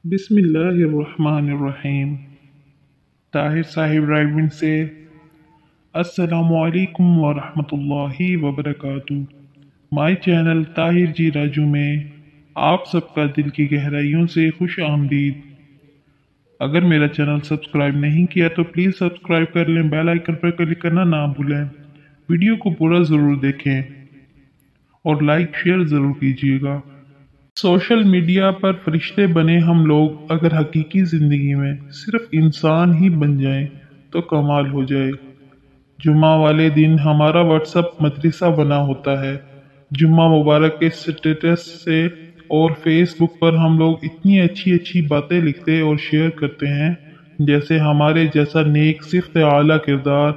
बिस्मिल्लाहिर्रहमानिर्रहीम। ताहिर साहिब राइविन से अस्सलामुअलैकुम वरहमतुल्लाहि वबरकातुहू। माय चैनल ताहिर जी राजू में आप सबका दिल की गहराइयों से खुश आमदीद। अगर मेरा चैनल सब्सक्राइब नहीं किया तो प्लीज़ सब्सक्राइब कर लें, बेल आइकन पर क्लिक करना ना भूलें। वीडियो को पूरा ज़रूर देखें और लाइक शेयर ज़रूर कीजिएगा। सोशल मीडिया पर फरिश्ते बने हम लोग अगर हकीकी ज़िंदगी में सिर्फ इंसान ही बन जाएं तो कमाल हो जाए। जुम्मा वाले दिन हमारा व्हाट्सअप मदरसा बना होता है। जुम्मा मुबारक के स्टेटस से और फेसबुक पर हम लोग इतनी अच्छी अच्छी बातें लिखते और शेयर करते हैं जैसे हमारे जैसा नेक, सिफ्त आला किरदार,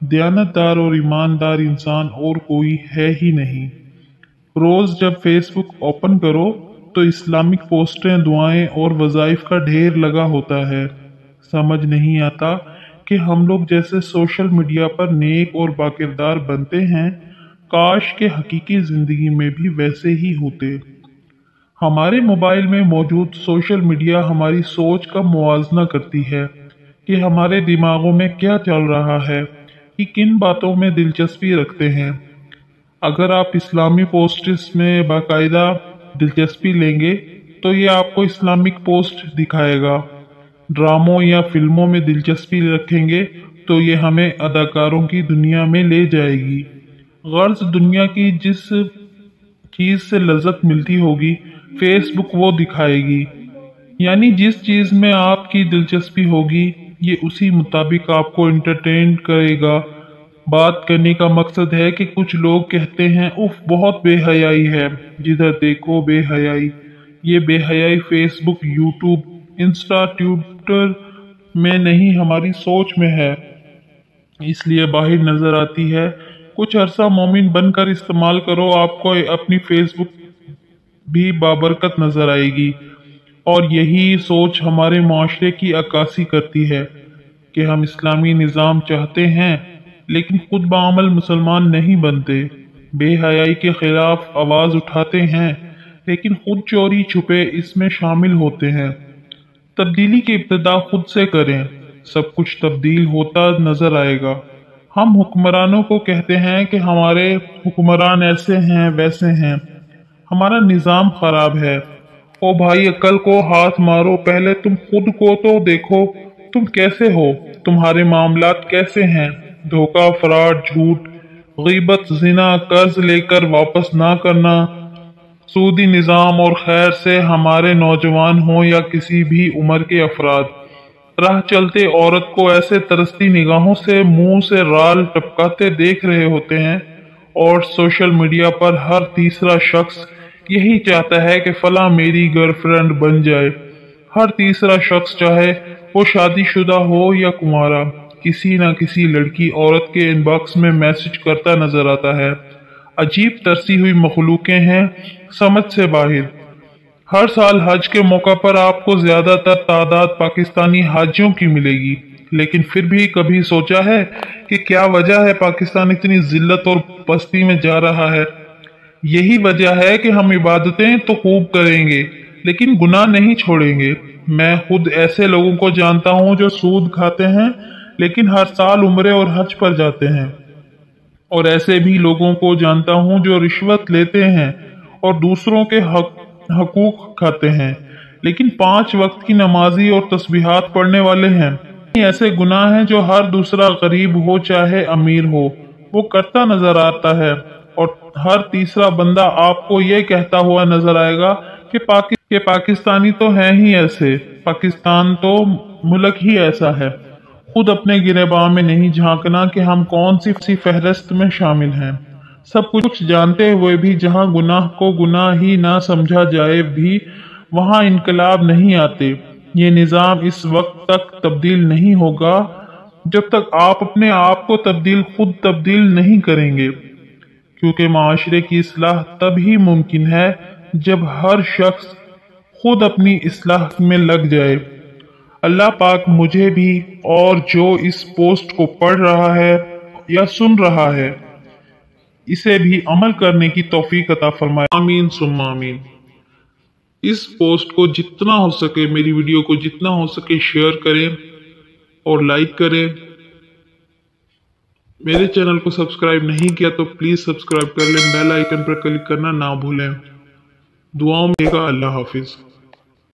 दयानतदार और ईमानदार इंसान और कोई है ही नहीं। रोज़ जब फेसबुक ओपन करो तो इस्लामिक पोस्टें, दुआएं और वज़ाइफ का ढेर लगा होता है। समझ नहीं आता कि हम लोग जैसे सोशल मीडिया पर नेक और बाकिरदार बनते हैं, काश के हकीकी ज़िंदगी में भी वैसे ही होते। हमारे मोबाइल में मौजूद सोशल मीडिया हमारी सोच का मुवाजना करती है कि हमारे दिमागों में क्या चल रहा है, कि किन बातों में दिलचस्पी रखते हैं। अगर आप इस्लामी पोस्ट्स में बाकायदा दिलचस्पी लेंगे तो ये आपको इस्लामिक पोस्ट दिखाएगा। ड्रामों या फिल्मों में दिलचस्पी रखेंगे तो ये हमें अदाकारों की दुनिया में ले जाएगी। गर्ज दुनिया की जिस चीज़ से लज्जत मिलती होगी फेसबुक वो दिखाएगी। यानी जिस चीज़ में आपकी दिलचस्पी होगी ये उसी मुताबिक आपको एंटरटेन करेगा। बात करने का मकसद है कि कुछ लोग कहते हैं उफ बहुत बेहयाई है, जिधर देखो बेहयाई। ये बेहयाई फेसबुक, यूट्यूब, इंस्टा, ट्विटर में नहीं हमारी सोच में है, इसलिए बाहर नजर आती है। कुछ अरसा मोमिन बनकर इस्तेमाल करो, आपको अपनी फेसबुक भी बाबरकत नजर आएगी। और यही सोच हमारे माशरे की अक्कासी करती है कि हम इस्लामी निज़ाम चाहते हैं लेकिन खुद बाअमल मुसलमान नहीं बनते। बेहयाई के खिलाफ आवाज उठाते हैं लेकिन खुद चोरी छुपे इसमें शामिल होते हैं। तब्दीली की इब्तिदा खुद से करें, सब कुछ तब्दील होता नजर आएगा। हम हुक्मरानों को कहते हैं कि हमारे हुक्मरान ऐसे हैं वैसे हैं, हमारा निज़ाम खराब है। ओ भाई, अक्ल को हाथ मारो, पहले तुम खुद को तो देखो तुम कैसे हो, तुम्हारे मामलात कैसे हैं। धोखा, फ्रॉड, झूठ, गीबत, जिना, कर्ज लेकर वापस ना करना, सूदी निज़ाम और खैर से हमारे नौजवान हों या किसी भी उम्र के अफराद, राह चलते औरत को ऐसे तरसती निगाहों से मुंह से राल टपकाते देख रहे होते हैं। और सोशल मीडिया पर हर तीसरा शख्स यही चाहता है कि फला मेरी गर्लफ्रेंड बन जाए। हर तीसरा शख्स, चाहे वो शादीशुदा हो या कुंवारा, किसी न किसी लड़की औरत के इनबॉक्स में मैसेज करता नजर आता है। अजीब तरसी हुई मखलूकें हैं, समझ से बाहर। हर साल हज के मौका पर आपको ज्यादातर तादाद पाकिस्तानी हाजियों की मिलेगी, लेकिन फिर भी कभी सोचा है कि क्या वजह है पाकिस्तान इतनी जिल्लत और पस्ती में जा रहा है? यही वजह है कि हम इबादतें तो खूब करेंगे लेकिन गुनाह नहीं छोड़ेंगे। मैं खुद ऐसे लोगों को जानता हूं जो सूद खाते हैं लेकिन हर साल उम्रे और हज पर जाते हैं, और ऐसे भी लोगों को जानता हूं जो रिश्वत लेते हैं और दूसरों के हकूक खाते हैं लेकिन 5 वक्त की नमाजी और तस्बीहात पढ़ने वाले हैं। ऐसे गुनाह हैं जो हर दूसरा गरीब हो चाहे अमीर हो वो करता नजर आता है। और हर तीसरा बंदा आपको ये कहता हुआ नजर आएगा कि पाकिस्तानी तो हैं ही ऐसे, पाकिस्तान तो मुल्क ही ऐसा है। खुद अपने गिरेबान में नहीं झांकना कि हम कौन सी फहरिस्त में शामिल हैं। सब कुछ जानते हुए भी जहां गुनाह को गुनाह ही ना समझा जाए भी वहां इनकलाब नहीं आते। ये निज़ाम इस वक्त तक तब्दील नहीं होगा जब तक आप अपने आप को खुद तब्दील नहीं करेंगे, क्योंकि माशरे की इस्लाह तब ही मुमकिन है जब हर शख्स खुद अपनी इस्लाह में लग जाए। अल्लाह पाक मुझे भी और जो इस पोस्ट को पढ़ रहा है या सुन रहा है इसे भी अमल करने की तौफीक अता फरमाए। आमीन सुम्मा आमीन। اس پوسٹ کو جتنا ہو سکے، میری ویڈیو کو جتنا ہو سکے شیئر کریں اور لائک کریں۔ میرے چینل کو سبسکرائب نہیں کیا تو پلیز سبسکرائب کر لیں، بیل آئیکن پر کلک کرنا نہ بھولیں۔ دعاؤں میں گا۔ اللہ حافظ۔